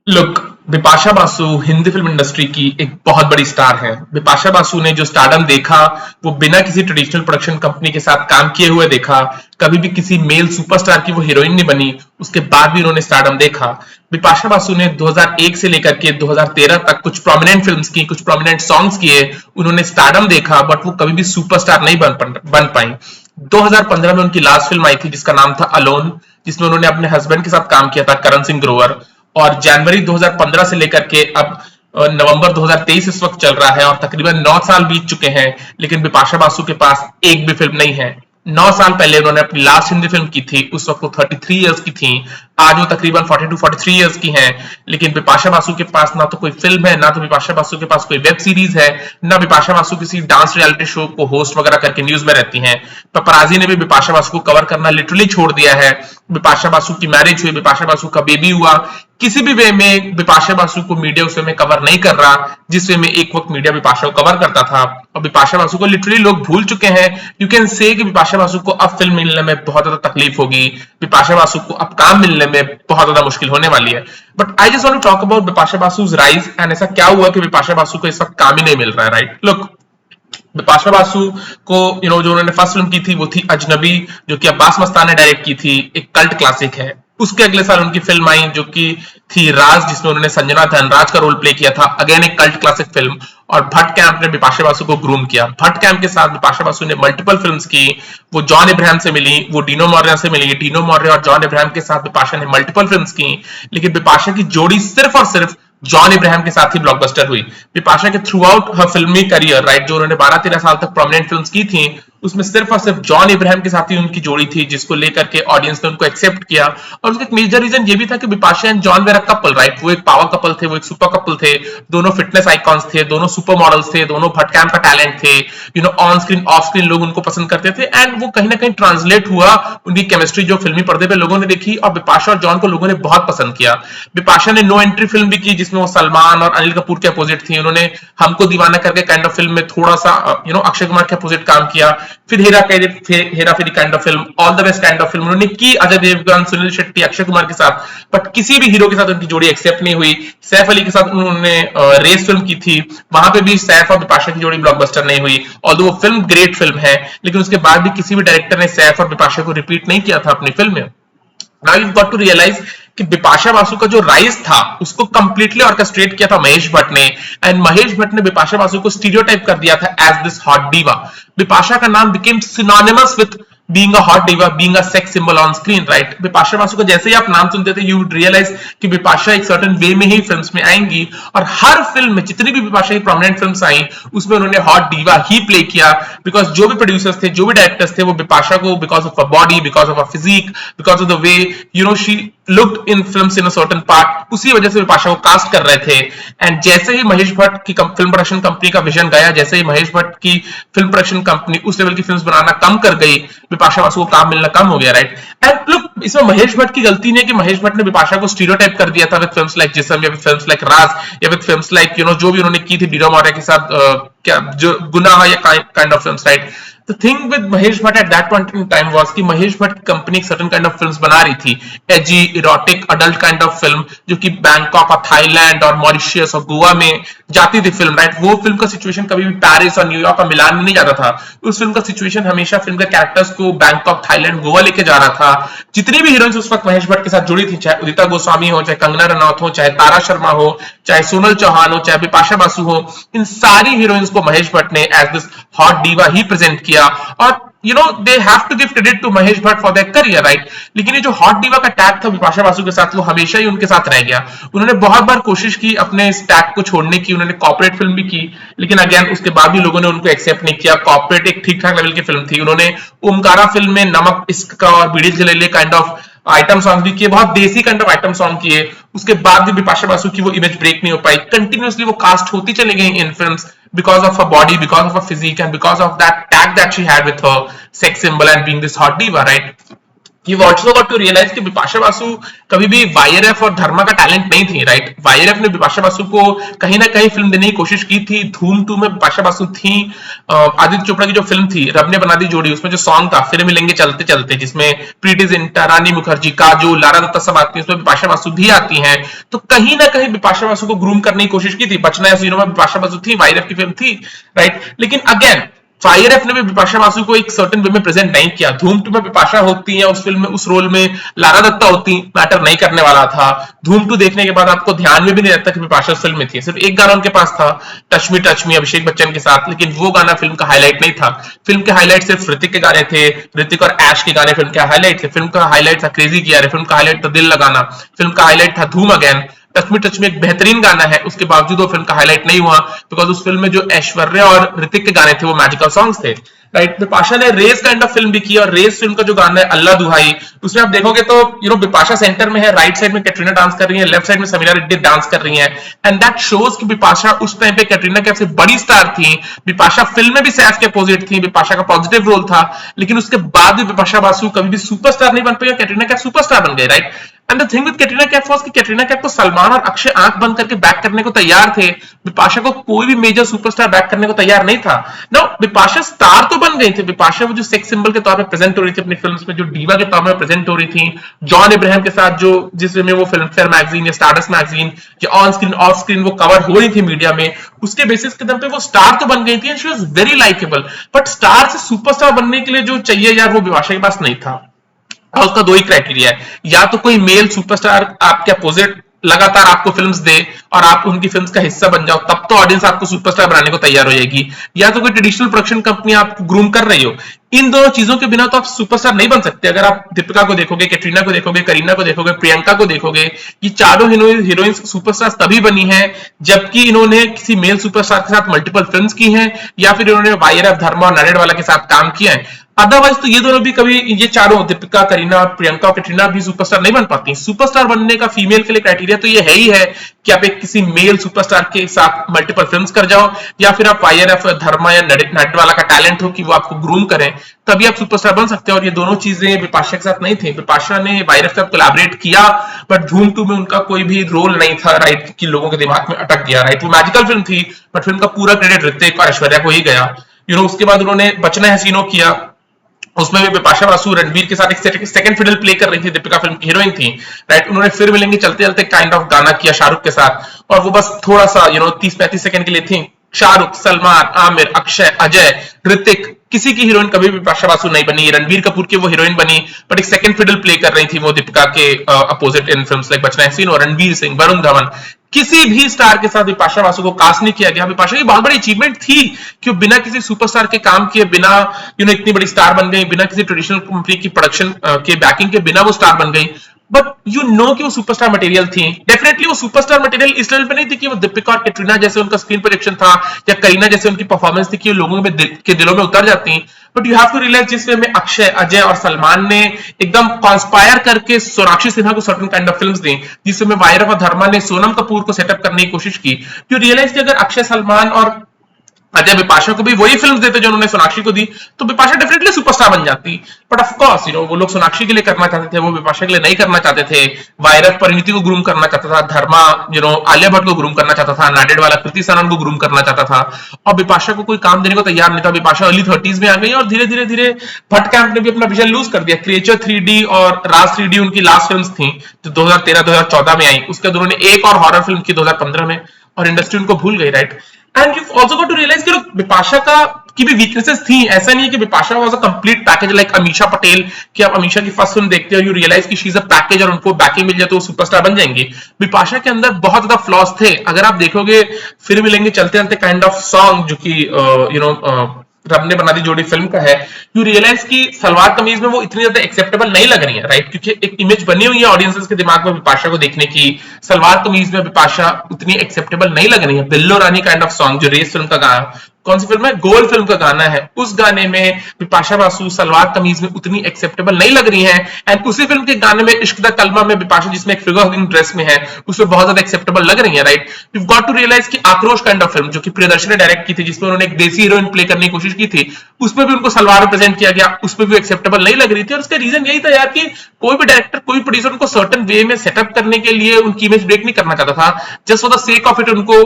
Look, Bipasha Basu Hindi film industry की एक बहुत बड़ी स्टार है। बिपाशा बासु ने जो स्टारडम देखा वो बिना किसी ट्रेडिशनल प्रोडक्शन कंपनी के साथ काम किए हुए देखा। कभी भी किसी मेल सुपरस्टार की वो हीरोइन नहीं बनी, उसके बाद भी उन्होंने स्टारडम देखा। बिपाशा बासु ने 2001 से लेकर के 2013 तक कुछ प्रोमिनेंट फिल्म्स की, कुछ प्रोमिनेंट सॉन्ग्स किए। उन्होंने स्टारडम देखा बट वो कभी भी सुपरस्टार नहीं बन पाई। 2015 में उनकी लास्ट फिल्म आई थी जिसका नाम था अलोन, जिसमें उन्होंने अपने हस्बैंड के साथ काम किया था, करण सिंह ग्रोवर। और जनवरी 2015 से लेकर के अब नवंबर 2023 इस वक्त चल रहा है और तकरीबन 9 साल बीत चुके हैं, लेकिन बिपाशा बासु के पास एक भी फिल्म नहीं है। 9 साल पहले उन्होंने अपनी लास्ट हिंदी फिल्म की थी, उस वक्त वो 33 इयर्स की थी। आज वो तकरीबन 42-43 इयर्स की हैं, लेकिन बिपाशा बासु के पास ना तो कोई फिल्म है, ना तो बिपाशा बासु के पास कोई वेब सीरीज है, ना बिपाशा बासु किसी डांस रियलिटी शो को होस्ट वगैरह करके न्यूज में रहती हैं। पपराजी ने भी बिपाशा बासु को कवर करना लिटरली छोड़ दिया है। बिपाशा बासु की मैरिज हुई, बिपाशा बासु का बेबी हुआ, किसी भी वे में बिपाशा बासु को मीडिया उस वे में कवर नहीं कर रहा जिस वे में एक वक्त मीडिया बिपाशा को कवर करता था। और बिपाशा बासु को लिटरली लोग भूल चुके हैं। यू कैन से कि बिपाशा बासु को अब फिल्म मिलने में बहुत ज्यादा तकलीफ होगी, बिपाशा बासु को अब काम मिलने में बहुत ज्यादा मुश्किल होने वाली है। But I just want to talk about Bipasha Basu's rise and ऐसा क्या हुआ कि बिपाशा बासु को इस वक्त काम ही नहीं मिल रहा है, राइट? लुक, बिपाशा बासु को जो उन्होंने फर्स्ट फिल्म की थी वो थी अजनबी, जो कि अब्बास मस्तान ने डायरेक्ट की थी, एक कल्ट क्लासिक है। उसके अगले साल उनकी फिल्म आई जो कि थी राज, जिसमें उन्होंने संजना धनराज का रोल प्ले किया था, अगेन एक कल्ट क्लासिक फिल्म। और भट्ट कैंप ने बिपाशा बासु को ग्रूम किया। भट्ट कैंप के साथ बिपाशा बासु ने मल्टीपल फिल्म्स की। वो जॉन इब्राहिम से मिली, वो डीनो मौर्य से मिली। डीनो मौर्य और जॉन इब्राहिम के साथ बिपाशा ने मल्टीपल फिल्म्स की, लेकिन बिपाशा की जोड़ी सिर्फ और सिर्फ जॉन इब्राहिम के साथ ही ब्लॉकबस्टर हुई। बिपाशा के थ्रू आउट हर फिल्मी करियर, राइट, जो उन्होंने 12-13 साल तक प्रोमिनेंट फिल्म्स की थी, उसमें सिर्फ और सिर्फ जॉन इब्राहिम के साथ ही उनकी जोड़ी थी, जिसको लेकर के ऑडियंस ने उनको एक्सेप्ट किया। और उसका एक मेजर रीजन ये भी था कि Bipasha and John were a couple, right? वो एक पावर कपल थे, वो एक सुपर कपल थे, दोनों फिटनेस आइकॉन्स थे, दोनों सुपर मॉडल्स थे, दोनों भट्ट कैंप का टैलेंट थे। ऑन स्क्रीन ऑफ स्क्रीन लोग उनको पसंद करते थे एंड वो कहीं ना कहीं ट्रांसलेट हुआ उनकी केमिस्ट्री, जो फिल्मी पर्दे पे लोगों ने देखी। और बिपाशा और जॉन को लोगों ने बहुत पसंद किया। बिपाशा ने नो एंट्री फिल्म भी की जिसमें वो सलमान और अनिल कपूर के अपोजिट थी। उन्होंने हमको दीवाना करके काइंड ऑफ फिल्म में थोड़ा सा अक्षय कुमार के अपोजिट काम किया। फिर Hera Pheri kind of film, all the best kind of film उन्होंने की अजय देवगन, सुनील शेट्टी, अक्षय कुमार के साथ। बट किसी भी हीरो के साथ उनकी जोड़ी एक्सेप्ट नहीं हुई। सैफ अली के साथ उन्होंने रेस फिल्म की थी, वहां पे भी सैफ और बिपाशा की जोड़ी ब्लॉकबस्टर नहीं हुई। ऑल्दो वो फिल्म ग्रेट फिल्म है, लेकिन उसके बाद भी किसी भी डायरेक्टर ने सैफ और बिपाशा को रिपीट नहीं किया था अपनी फिल्म में। Now you got to realise कि बिपाशा बासु का जो राइज था उसको कंप्लीटली ऑर्केस्ट्रेट किया था महेश भट्ट ने। एंड महेश भट्ट ने बिपाशा बासु को स्टीरियोटाइप कर दिया था as this hot diva. Bipasha का नाम became synonymous with being a hot diva, being a sex symbol on screen, right? Bipasha Basu का जैसे ही आप नाम सुनते थे यू वुड रियलाइज कि बिपाशा एक सर्टेन वे में ही फिल्म्स में आएंगी। और हर फिल्म में जितनी भी बिपाशा की प्रोमिनेंट फिल्म्स आई उसमें उन्होंने हॉट डिवा ही प्ले किया। बिकॉज जो भी प्रोड्यूसर्स थे, जो भी डायरेक्टर्स थे, वो बिपाशा को because of a body, because of a physique, because of the way she looked in films in a certain part, उसी वजह से बिपाशा को कास्ट कर रहे थे। एंड जैसे ही महेश भट्ट की फिल्म प्रोडक्शन कंपनी का विजन गया, जैसे ही महेश भट्ट की फिल्म प्रोडक्शन कंपनी उस लेवल की फिल्म्स बनाना कम कर गई, बिपाशा बासु को काम मिलना कम हो गया, राइट? एंड लुक, इसमें महेश भट्ट की गलती नहीं है कि महेश भट्ट ने बिपाशा को स्टीरियोटाइप कर दिया था विद फिल्म्स लाइक जिस्म या विद फिल्म्स लाइक राज या विद फिल्म्स लाइक जो भी उन्होंने की थी डीनो मौर्य के साथ, क्या जो गुनाह या kind of films, right? The thing with Mahesh Bhatt at that point in time was कि महेश भट्ट की कंपनी एक certain kind of films बना रही थी, edgy, erotic, adult kind of film, जो कि बैंकॉक और थाईलैंड और मॉरिशियस और गोवा में जाती थी फिल्म, राइट? वो फिल्म का सिचुएशन कभी भी पेरिस और न्यूयॉर्क और मिलान में नहीं जाता था। उस फिल्म का सिचुएशन हमेशा फिल्म के कैरेक्टर्स को बैंकॉक, थाईलैंड, गोवा लेके जा रहा था। जितनी भी हीरोइंस उस वक्त महेश भट्ट के साथ जुड़ी थी, चाहे उदिता गोस्वामी हो, चाहे कंगना रनौत हो, चाहे तारा शर्मा हो, चाहे सोनल चौहान हो, चाहे बिपाशा बासु हो, इन सारी हीरोइंस को महेश भट्ट ने एज दिस हॉट डीवा ही प्रेजेंट किया। और they have to give credit to Mahesh Bhatt for their career, right? लेकिन ये जो हॉट डीवा का टैग था बिपाशा बासु के साथ, वो हमेशा ही उनके साथ रह गया। उन्होंने बहुत बार कोशिश की अपने इस टैग को छोड़ने की, उन्होंने कॉर्पोरेट फिल्म भी की, लेकिन अगेन उसके बाद भी लोगों ने उनको एक्सेप्ट नहीं किया। कॉर्पोरेट एक ठीक ठाक लेवल की फिल्म थी। उन्होंने ओमकारा फिल्म में नमक इश्क का और बीड़ी Jalaile kind of item song भी किए, बहुत देसी काइंड ऑफ आइटम सॉन्ग किए। उसके बाद भी बिपाशा बासु की वो इमेज ब्रेक नहीं हो पाई। कंटिन्यूअसली वो कास्ट होती चली गई in films because of her body, because of her physique, and because of that tag that she had with her sex symbol and being this hot diva, right? You've also got to realize कि बिपाशा बासु कभी भी YRF और धर्मा का talent नहीं थी, right? YRF ने बिपाशा बासु को कहीं ना कहीं फिल्म देने की कोशिश की थी। धूम 2 में बिपाशा बासु थी। आदित्य चोपड़ा की जो फिल्म थी रब ने बना दी जोड़ी, उसमें जो सॉन्ग था फिर मिलेंगे चलते चलते, जिसमें प्रीति जिंटा, रानी मुखर्जी, काजू, लारा दत्ता सब आती है, उसमें बिपाशा बासु भी आती हैं। तो कहीं ना कहीं बिपाशा बासु को ग्रूम करने की कोशिश की थी। बचना है हसीनों में बिपाशा बासु थी, वाईआरएफ की फिल्म थी, राइट? लेकिन अगेन वाईआरएफ ने भी बिपाशा बासु को एक सर्टेन वे में प्रेजेंट नहीं किया। धूम 2 में बिपाशा होती है, उस फिल्म में उस रोल में लारा दत्ता होती, मैटर नहीं करने वाला था। धूम 2 देखने के बाद आपको ध्यान में भी नहीं रहता कि बिपाशा उस फिल्म में थी। सिर्फ एक गाना उनके पास था, टच मी अभिषेक बच्चन के साथ, लेकिन वो गाना फिल्म का हाईलाइट नहीं था। फिल्म के हाईलाइट सिर्फ ऋतिक के गाने थे, ऋतिक और ऐश के गाने फिल्म के हाईलाइट थे। फिल्म का हाईलाइट था क्रेजी किया, फिल्म का हाईलाइट था दिल लगाना, फिल्म का हाईलाइट था धूम अगेन। टच मी एक बेहतरीन गाना है, उसके बावजूद वो फिल्म का हाईलाइट नहीं हुआ, बिकॉज उस फिल्म में जो ऐश्वर्या और ऋतिक के गाने थे वो मैजिकल सॉन्ग्स थे, राइट? बिपाशा ने रेस काइंड ऑफ फिल्म भी की, और रेस फिल्म का जो गाना है अल्लाह दुहाई, उसमें आप देखोगे तो बिपाशा सेंटर में है, राइट साइड में कैटरीना डांस कर रही है, लेफ्ट साइड में समीरा रेड्डी डांस कर रही है, एंड दैट शोज कि बिपाशा उस टाइम पे कैटरीना कैफ से बड़ी स्टार थी। बिपाशा फिल्म में भी सैफ के अपोजिट थी, बिपाशा का पॉजिटिव रोल था, लेकिन उसके बाद भी बिपाशा बासु कभी भी सुपरस्टार नहीं बन पाई, कैटरीना कैफ सुपरस्टार बन गई, right? And the thing with Katrina Kaif was कि कैटरीना कैफ को सलमान और अक्षय आंख बंद करके बैक करने को तैयार थे। बिपाशा को कोई भी मेजर सुपरस्टार बैक करने को तैयार नहीं था। नाउ बिपाशा स्टार तो बन गई थी, बिपाशा वो जो सेक्स सिंबल के तौर पे प्रेजेंट हो रही थी अपनी फिल्म्स में, जो डीवा के तौर में प्रेजेंट हो रही थी, जॉन इब्राहिम के साथ जो जिसमें वो फिल्म फेयर मैगजीन या स्टारडस्ट मैगजीन या ऑन स्क्रीन ऑफ स्क्रीन वो कवर हो रही थी मीडिया में, उसके बेसिस के दम पे वो स्टार तो बन गई थी and she was very likeable. But star से सुपरस्टार बनने के लिए जो चाहिए यार, वो बिपाशा के पास नहीं था। और उसका दो ही क्राइटेरिया है, या तो कोई मेल सुपरस्टार आपके अपोजिट लगातार आपको फिल्म्स दे और आप उनकी फिल्म्स का हिस्सा बन जाओ, तब तो ऑडियंस आपको सुपरस्टार बनाने को तैयार हो जाएगी, या तो कोई ट्रेडिशनल प्रोडक्शन कंपनी आपको ग्रूम कर रही हो। इन दोनों चीजों के बिना तो आप सुपरस्टार नहीं बन सकते। अगर आप दीपिका को देखोगे, कैटरीना को देखोगे, करीना को देखोगे, प्रियंका को देखोगे, ये चारों हीरोइंस सुपरस्टार तभी बनी है जबकि इन्होंने किसी मेल सुपरस्टार के साथ मल्टीपल फिल्म्स की हैं, या फिर इन्होंने वाईआरएफ, धर्मा और नरेडवाला के साथ काम किया है। अदरवाइज तो ये दोनों भी कभी, ये चारों दीपिका, करीना, प्रियंका और कैटरीना भी सुपरस्टार नहीं बन पाती। सुपरस्टार बनने का फीमेल के लिए क्राइटेरिया तो ये है ही है कि आप एक किसी मेल सुपरस्टार के साथ मल्टीपल फिल्म्स कर जाओ, या फिर आप वाईआरएफ, धर्मा या नरेडवाला का टैलेंट हो कि वो आपको ग्रूम करें, तभी आप सुपरस्टार बन सकते हैं। और ये दोनों चीजें बिपाशा के साथ नहीं थी। बिपाशा ने वाईआरएफ के साथ कोलैबोरेट किया, बट धूम 2 में उनका कोई भी रोल नहीं था, राइट? कि लोगों के दिमाग में अटक गया, राइट? वो मैजिकल फिल्म थी, बट फिल्म का पूरा क्रेडिट ऋतिक और ऐश्वर्या को ही गया। उसके बाद उन्होंने बचना है हसीनों किया, उसमें भी बिपाशा बासु रणबीर के साथ एक सेकंड फिडल प्ले कर रही थी, दीपिका फिल्म की हीरोइन थी, राइट? उन्होंने फिर मिलेंगे चलते चलते काइंड ऑफ गाना किया शाहरुख के साथ, और वो बस थोड़ा सा 30-35 सेकंड के लिए थी। शाहरुख, सलमान, आमिर, अक्षय, अजय, ऋतिक, किसी की हीरोइन कभी भी बिपाशा बासु नहीं बनी। रणबीर कपूर की वो हीरोइन बनी, बट एक सेकंड फिडल प्ले कर रही थी वो दीपिका के अपोजिट इन फिल्म्स लाइक बचना है हसीनों, और रणबीर सिंह, वरुण धवन, किसी भी स्टार के साथ बिपाशा बासु को कास्ट नहीं किया गया। बिपाशा की बहुत बड़ी अचीवमेंट थी कि वो बिना किसी सुपरस्टार के काम किए, बिना इतनी बड़ी स्टार बन गई, बिना किसी ट्रेडिशनल कंपनी की प्रोडक्शन के बैकिंग के बिना वो स्टार बन गई। बट कि वो सुपरस्टार मटेरियल थी। डेफिनेटली वो सुपरस्टार मटेरियल इस लेवल पे नहीं थी कि वो दीपिका और कैटरीना जैसे उनका स्क्रीन प्रोजेक्शन था, या करीना जैसे उनकी परफॉर्मेंस थी कि लोगों के दिलों में उतर जाती। But you have to realise जिस वे में अक्षय, अजय और सलमान ने एकदम कॉन्स्पायर करके सोनाक्षी सिन्हा को सर्टेन काइंड ऑफ फिल्म्स दी, जिसमें में वाईआरएफ और धर्मा ने सोनम कपूर को सेटअप करने की कोशिश की, यू रियलाइज कि अगर अक्षय, सलमान और अजय बिपाशा को भी वही फिल्म देते जो उन्होंने सोनाक्षी को दी, तो बिपाशा डेफिनेटली सुपरस्टार बन जाती। बट ऑफ कोर्स वो लोग सोनाक्षी के लिए करना चाहते थे, वो बिपाशा के लिए नहीं करना चाहते थे। वायरस परिणीति को ग्रूम करना चाहता था, धर्मा आलिया भट्ट को ग्रूम करना चाहता था, नाडेड वाला कृति सनन को ग्रूम करना चाहता था, और बिपाशा को कोई काम देने को तैयार नहीं था। बिपाशा अर्ली 30s में आ गई, और धीरे धीरे धीरे भट्ट कैंप ने भी अपना विजन लूज कर दिया। क्रिएचर 3D और राज 3D उनकी लास्ट फिल्म थी जो 2013-2014 में आई। उसके बाद उन्होंने एक और हॉरर फिल्म की 2015 में, और इंडस्ट्री उनको भूल गई, right? And you also got to realise कि बिपाशा की भी वीकनेसेस थी। ऐसा नहीं है कि Bipasha was a complete package like Amisha Patel, कि आप अमीषा की फर्स्ट फिल्म देखते हो, यू रियलाइज कि शी इज अ पैकेज और उनको बैकिंग मिल जाए तो वो सुपरस्टार बन जाएंगी। बिपाशा के अंदर बहुत ज्यादा फ्लॉज थे। अगर आप देखोगे फिर मिलेंगे चलते चलते काइंड ऑफ सॉन्ग, जो कि रब ने बना दी जोड़ी फिल्म का है, यू रियलाइज कि सलवार कमीज में वो इतनी ज्यादा एक्सेप्टेबल नहीं लग रही है, राइट? क्योंकि एक इमेज बनी हुई है ऑडियंसेस के दिमाग में बिपाशा को देखने की, सलवार कमीज में बिपाशा उतनी एक्सेप्टेबल नहीं लग रही है। बिल्लो रानी काइंड ऑफ सॉन्ग जो रेस फिल्म का गाना, कौन सी फिल्म है, गोल फिल्म का गाना है, उस गाने में बिपाशा बासु सलवार कमीज में उतनी एक्सेप्टेबल नहीं लग रही है, एंड उसी फिल्म के गाने में इश्क दा कलमा में बिपाशा जिसमें एक फिगर हगिंग ड्रेस में है उसमें बहुत ज्यादा एक्सेप्टेबल लग रही है, right. You got to realise कि आक्रोश काइंड ऑफ फिल्म जो कि प्रियदर्शन ने डायरेक्ट की थी, जिसमें उन्होंने एक देसी हीरोइन प्ले करने की कोशिश की थी, उसमें भी उनको सलवार प्रेजेंट किया गया, उसमें भी एक्सेप्टेबल नहीं लग रही थी, और उसका रीजन यही था यार कि कोई भी डायरेक्टर कोई प्रोड्यूसर उनको सर्टेन वे में सेटअप करने के लिए उनकी इमेज ब्रेक नहीं करना चाहता था, just for the sake of it उनको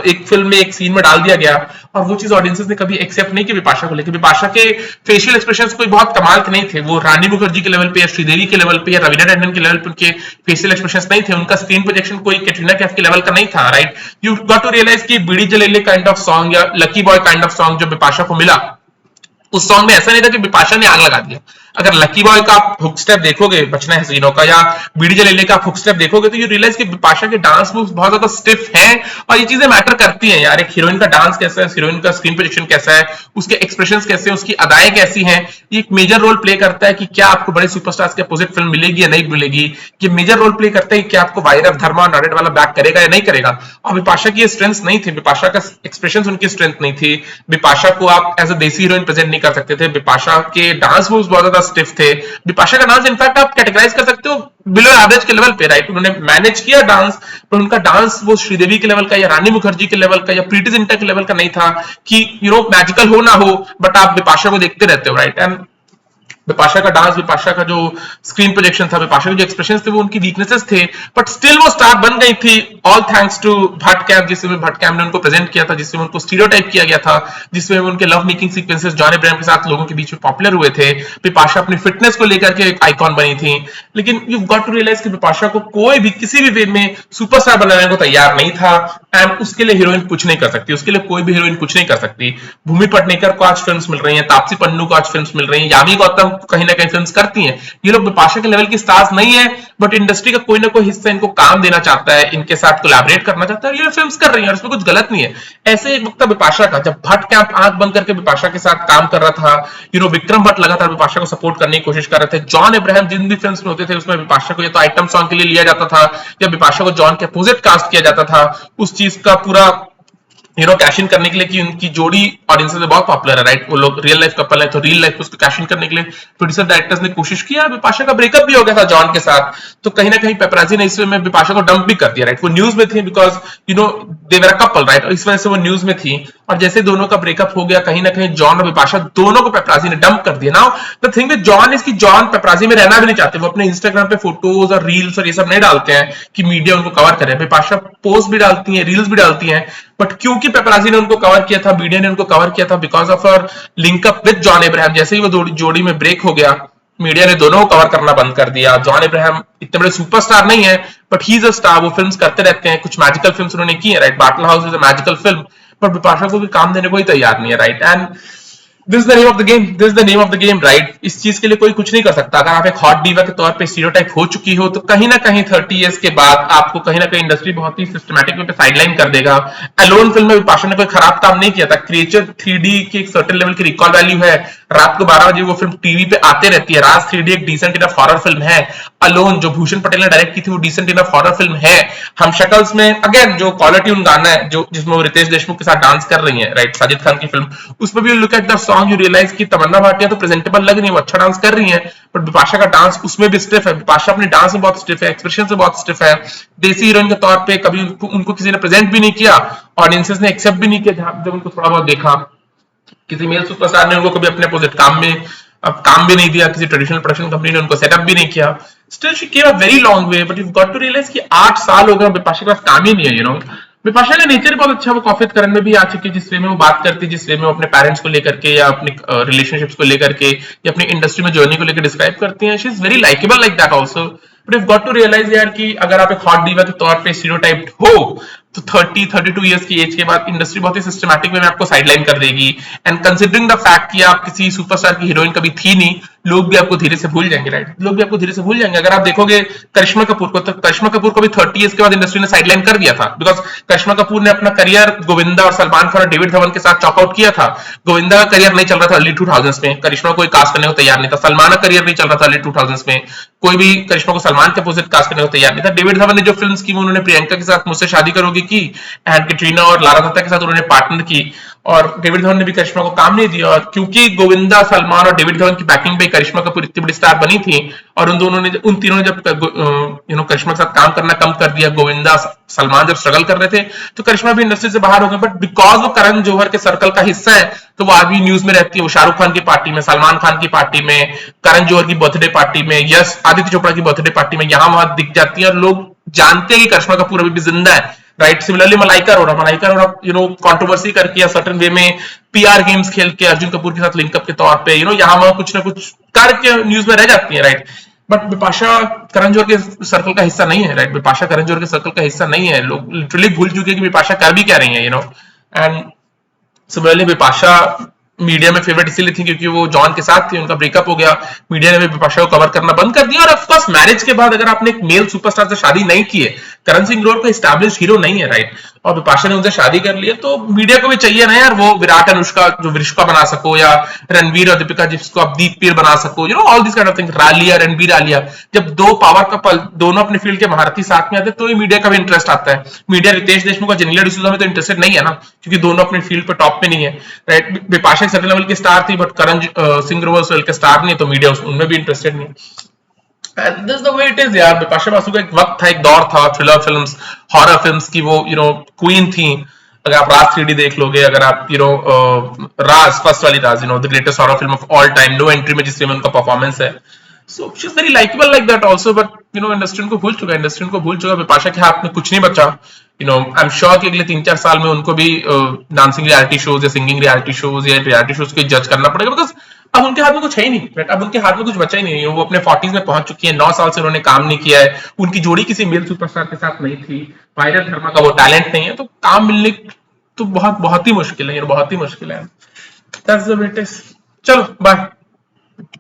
एक फिल्म में एक सीन में डाल दिया गया, और वो चीज ऑडियंसेस ने कभी एक्सेप्ट नहीं की बिपाशा को लेकर। बिपाशा के फेशियल एक्सप्रेशंस कोई बहुत कमाल के नहीं थे, वो रानी मुखर्जी के लेवल पे या श्रीदेवी के लेवल पे या रवीना टंडन के लेवल पे उनके फेशियल एक्सप्रेशंस नहीं थे, उनका स्क्रीन प्रोजेक्शन कोई कैटरीना कैफ के लेवल का नहीं था, right. You got to realise कि Beedi Jalaile kind of song या lucky boy kind of song जो बिपाशा को मिला, उस सॉन्ग में ऐसा नहीं था कि बिपाशा ने आग लगा दिया। अगर लकी बॉय का आप हुक स्टेप देखोगे बचना हसीनों का, या बीड़ी जलेले का आप हुक स्टेप देखोगे, तो यू रियलाइज कि बिपाशा के डांस मूव्स बहुत ज्यादा स्टिफ हैं, और ये चीजें मैटर करती हैं यार। एक हीरोइन का डांस कैसा है, हीरोइन का स्क्रीन प्रोजेक्शन कैसा है, उसके एक्सप्रेशंस कैसे हैं, उसकी अदाएं कैसी हैं, ये एक मेजर रोल प्ले करता है कि क्या आपको बड़े सुपरस्टार्स के अपोजिट फिल्म मिलेगी या नहीं मिलेगी। ये मेजर रोल प्ले करता है कि क्या आपको वायरव धर्मा नाडेड वाला बैक करेगा या नहीं करेगा, और बिपाशा की ये स्ट्रेंथ नहीं थी, बिपाशा का एक्सप्रेशन उनकी स्ट्रेंथ नहीं थी। बिपाशा को आप एज अ देसी हीरोइन प्रेजेंट नहीं कर सकते थे, बिपाशा के डांस मूव्स बहुत ज्यादा स्टिफ थे। बिपाशा का डांस इनफैक्ट आप कैटेगराइज कर सकते हो बिलो एवरेज के लेवल पे, राइट। उन्होंने मैनेज किया डांस, पर उनका डांस वो श्रीदेवी के लेवल का या रानी मुखर्जी के लेवल का या प्रीति जिंटा के लेवल का नहीं था कि मैजिकल हो ना हो, बट आप बिपाशा को देखते रहते हो, राइट। एंड बिपाशा का डांस, बिपाशा का जो स्क्रीन प्रोजेक्शन था, बिपाशा के जो एक्सप्रेशंस थे वो उनकी वीकनेसेस थे, बट स्टिल वो स्टार बन गई थी, all thanks to Bhatt camp, जिसमें भट्ट कैम्प ने उनको प्रेजेंट किया था, जिसमें उनको स्टीरियोटाइप किया गया था, जिसमें उनके love making sequences John Abraham के साथ लोगों के बीच में पॉपुलर हुए थे। बिपाशा अपनी फिटनेस को लेकर के एक आइकॉन बनी थी, लेकिन यू गॉट टू रियलाइज कि बिपाशा को कोई भी किसी भी वे में सुपरस्टार बनाने को तैयार नहीं था, एंड उसके लिए हीरोइन कुछ नहीं कर सकती, उसके लिए कोई भी हीरोइन कुछ नहीं कर सकती। भूमि पटनेकर को आज फिल्म्स मिल रही हैं, तापसी पन्नू को आज फिल्म्स मिल रही हैं, यामी गौतम कहीं ना कहीं फिल्म्स करती हैं, ये लोग बिपाशा के लेवल की स्टार्स नहीं है, बट इंडस्ट्री का कोई ना कोई हिस्सा इनको काम देना चाहता है, इनके साथ कोलैबोरेट करना चाहता है, ये फिल्म्स कर रही है और इसमें कुछ गलत नहीं है। ऐसे एक वक्त बिपाशा का, जब भट्ट कैंप आंख बंद करके बिपाशा के साथ काम कर रहा था, विक्रम भट्ट लगातार बिपाशा को सपोर्ट करने की कोशिश कर रहे थे, जॉन अब्राहम जिन भी फिल्म्स में होते थे उसमें बिपाशा को या तो आइटम सॉन्ग के लिए लिया जाता था या बिपाशा को जॉन के अपोजिट कास्ट किया जाता था, उस चीज का पूरा कैश इन करने के लिए कि उनकी जोड़ी ऑडियंस में बहुत पॉपुलर है, राइट। वो लोग रियल लाइफ कपल है, तो रियल लाइफ उसको कैश इन करने के लिए प्रोड्यूसर डायरेक्टर्स ने कोशिश किया। बिपाशा का ब्रेकअप भी हो गया था जॉन के साथ, तो कहीं ना कहीं पेपराजी ने इसमें बिपाशा को डंप भी कर दिया, राइट। वो न्यूज में थी because they were a couple, right, इस वजह से वो न्यूज में थी, और जैसे दोनों का ब्रेकअप हो गया कहीं ना कहीं जॉन और बिपाशा दोनों को पेपराजी ने डंप कर दिया। Now the thing with John is कि जॉन पेपराजी में रहना भी नहीं चाहते, वो अपने इंस्टाग्राम पे फोटोज और रील्स और ये सब नहीं डालते हैं कि मीडिया उनको कवर करे। बिपाशा पोस्ट भी डालती है, रील्स भी डालती हैं, बट क्योंकि पेपराजी ने उनको कवर किया था, मीडिया ने उनको कवर किया था, because of her linkup with John Abraham, जैसे ही वो जोड़ी में ब्रेक हो गया मीडिया ने दोनों को कवर करना बंद कर दिया। जॉन अब्राहम इतने बड़े सुपरस्टार नहीं है, but he is a star, वो फिल्म्स करते रहते हैं, कुछ मैजिकल फिल्म्स उन्होंने की है, right. Batla house is a magical film, पर बिपाशा को भी काम देने को ही तैयार नहीं है, right. And this is the name of the game, this is the name of the game, right. इस चीज के लिए कोई कुछ नहीं कर सकता। अगर आप एक हॉट डीवा के तौर पे स्टीरियोटाइप हो चुकी हो, तो कहीं ना कहीं 30 इयर्स के बाद आपको कहीं ना कहीं इंडस्ट्री बहुत ही सिस्टमैटिक वे पे साइडलाइन कर देगा। अलोन फिल्म में बिपाशा ने कोई खराब काम नहीं किया था। क्रिएचर 3D की एक सर्टेन लेवल की रिकॉल वैल्यू है, रात को 12 बजे वो फिल्म टीवी पे आते रहती है। राज 3D एक डिसेंट इनफ हॉरर फिल्म है। अलोन जो भूषण पटेल ने डायरेक्ट की थी वो डिसेंट इनफ हॉरर फिल्म है। हम शक्ल्स में अगेन जो कॉलर ट्यून गाना है जो जिसमें वो रितेश देशमुख के साथ डांस कर रही है, राइट, साजिद खान की फिल्म, उसमें भी look at the song you realise की तमन्ना भाटिया तो प्रेजेंटेबल लग रही है, वो अच्छा डांस कर रही है, बट बिपाशा का डांस उसमें भी स्टिफ है। बिपाशा अपने डांस में बहुत स्टिफ है, एक्सप्रेशन से बहुत स्टिफ है। देसी हीरोइन के तौर पे कभी उनको किसी ने प्रेजेंट भी नहीं किया, ऑडियंसेस ने एक्सेप्ट भी नहीं किया। जब उनको थोड़ा बहुत देखा, किसी मेल सुपरस्टार ने उनको कभी अपने अपोजिट काम में अब काम भी नहीं दिया, किसी ट्रेडिशनल प्रोडक्शन कंपनी ने उनको सेटअप भी नहीं किया। Still she came a very long way, but you got to realise कि 8 साल हो गए बिपाशा का काम ही नहीं है। बिपाशा का नेचर बहुत अच्छा, वो कॉफियत करण में भी आ चुकी है, जिस वे में वो बात करती है, जिस वे में वो अपने पेरेंट्स को लेकर के या अपनी रिलेशनशिप्स को लेकर के या अपनी इंडस्ट्री में जर्नी को लेकर डिस्क्राइब करती है। She is very likeable like that also. But you got to realise यार कि अगर आप एक हॉट डीवा के तौर पे स्टीरियोटाइप्ड हो, तो 30-32 इयर्स की एज के बाद इंडस्ट्री बहुत ही सिस्टमैटिक वे में आपको साइडलाइन कर देगी। एंड कंसिडरिंग द फैक्ट कि आप किसी सुपरस्टार की हीरोइन कभी थी नहीं, लोग भी आपको धीरे से भूल जाएंगे, राइट, लोग भी आपको धीरे से भूल जाएंगे। अगर आप देखोगे करिश्मा कपूर को, तो करिश्मा कपूर को भी 30 इयर्स के बाद इंडस्ट्री ने साइडलाइन कर दिया था, बिकॉज करिश्मा कपूर ने अपना करियर गोविंदा और सलमान खान और डेविड धवन के साथ चॉकआउट किया था। गोविंदा का करियर नहीं चल रहा था अर्ली 2000s में, करिश्मा कोई कास्ट करने को तैयार नहीं था। सलमान का करियर नहीं चल रहा था अर्ली 2000s में, कोई भी करिश्मा को सलमान के अपोजिट कास्ट करने को तैयार नहीं था। डेविड धवन ने जो फिल्म्स की, उन्होंने प्रियंका के साथ मुझसे शादी करोगी की, एंड कैटरीना और लारा दत्ता के साथ उन्होंने पार्टनर की, और डेविड धवन ने भी करिश्मा को काम नहीं दिया। और क्योंकि गोविंदा, सलमान और डेविड धवन की बैकिंग पे करिश्मा कपूर इतनी बड़ी स्टार बनी थी, और उन तीनों ने जब करिश्मा के साथ काम करना कम कर दिया, गोविंदा सलमान जब स्ट्रगल कर रहे थे, तो करिश्मा भी इंडस्ट्री से बाहर हो गए। बट बिकॉज वो करण जौहर के सर्कल का हिस्सा है, तो वो आज भी न्यूज में रहती है। वो शाहरुख खान की पार्टी में, सलमान खान की पार्टी में, करण जौहर की बर्थडे पार्टी में, यस आदित्य चोपड़ा की बर्थडे पार्टी में यहां वहां दिख जाती है, और लोग जानते हैं कि करिश्मा कपूर अभी भी जिंदा है, right. Similarly Malaika Arora controversy करके या सर्टेन वे में पीआर गेम्स खेल के अर्जुन कपूर के साथ लिंकअप के तौर पे यहां वहां कुछ ना कुछ करके न्यूज में रह जाती है, राइट। बट बिपाशा करण जौहर के सर्कल का हिस्सा नहीं है, राइट। बिपाशा करण जौहर के सर्कल का हिस्सा नहीं है। लोग लिटरली भूल चुके हैं कि बिपाशा कर भी क्या रही है, एंड सिमिलरली बिपाशा मीडिया में फेवरेट इसीलिए थी क्योंकि वो जॉन के साथ थी, उनका ब्रेकअप हो गया, मीडिया ने भी बिपाशा को कवर करना बंद कर दिया। और ऑफकोर्स मैरिज के बाद अगर आपने एक मेल सुपरस्टार से शादी नहीं की है, करण सिंह ग्रोवर को एस्टैब्लिश हीरो नहीं है, राइट, और बिपाशा ने उनसे शादी कर ली है, तो मीडिया को भी चाहिए ना यार, वो विराट अनुष्का जो विरुष्का बना सको, या रणवीर और दीपिका जिसको आप दीप पीर बना सको, all this kind of things, रालिया, रणबीर आलिया। जब दो पावर कपल दोनों अपने फील्ड के महारथी साथ में आते हैं, तो ये मीडिया का भी इंटरेस्ट आता है। मीडिया रितेश देशमुख और जेनेलिया डिसूजा में तो इंटरेस्टेड नहीं है ना, क्योंकि दोनों अपने फील्ड पे टॉप पे नहीं है, राइट। बिपाशा एक सर्टेन लेवल की स्टार थी, बट करण सिंह ग्रोवर के स्टार नहीं, तो मीडिया उनमें भी इंटरेस्टेड नहीं है। And this is the way it is यार। बिपाशा बासु का एक वक्त था, एक दौर था थ्रिलर फिल्म्स, हॉरर फिल्म्स की, वो क्वीन थी। अगर आप राज 3D देख लोगे, अगर आप राज फर्स्ट वाली Raaz, the greatest horror film of all time, no entry में जिस फिल्म में उनका परफॉर्मेंस है, so she is very likeable like that also. But industry उनको भूल चुका है, इंडस्ट्री उनको भूल चुका है। बिपाशा के हाथ में कुछ नहीं बचा। आई एम श्योर कि अगले 3-4 साल में उनको भी डांसिंग रियलिटी शोज या सिंगिंग रियलिटी शोज या रियलिटी शोज को जज करना पड़ेगा, बिकॉज अब उनके हाथ में कुछ है ही नहीं, राइट। अब उनके हाथ में कुछ बचा ही नहीं है। वो अपने 40s में पहुंच चुकी है, 9 साल से उन्होंने काम नहीं किया है, उनकी जोड़ी किसी मेल सुपरस्टार के साथ नहीं थी, पायलट धर्मा का वो टैलेंट नहीं है, तो काम मिलने तो बहुत बहुत ही मुश्किल है, बहुत ही मुश्किल है। That's the way it is। चलो बाय।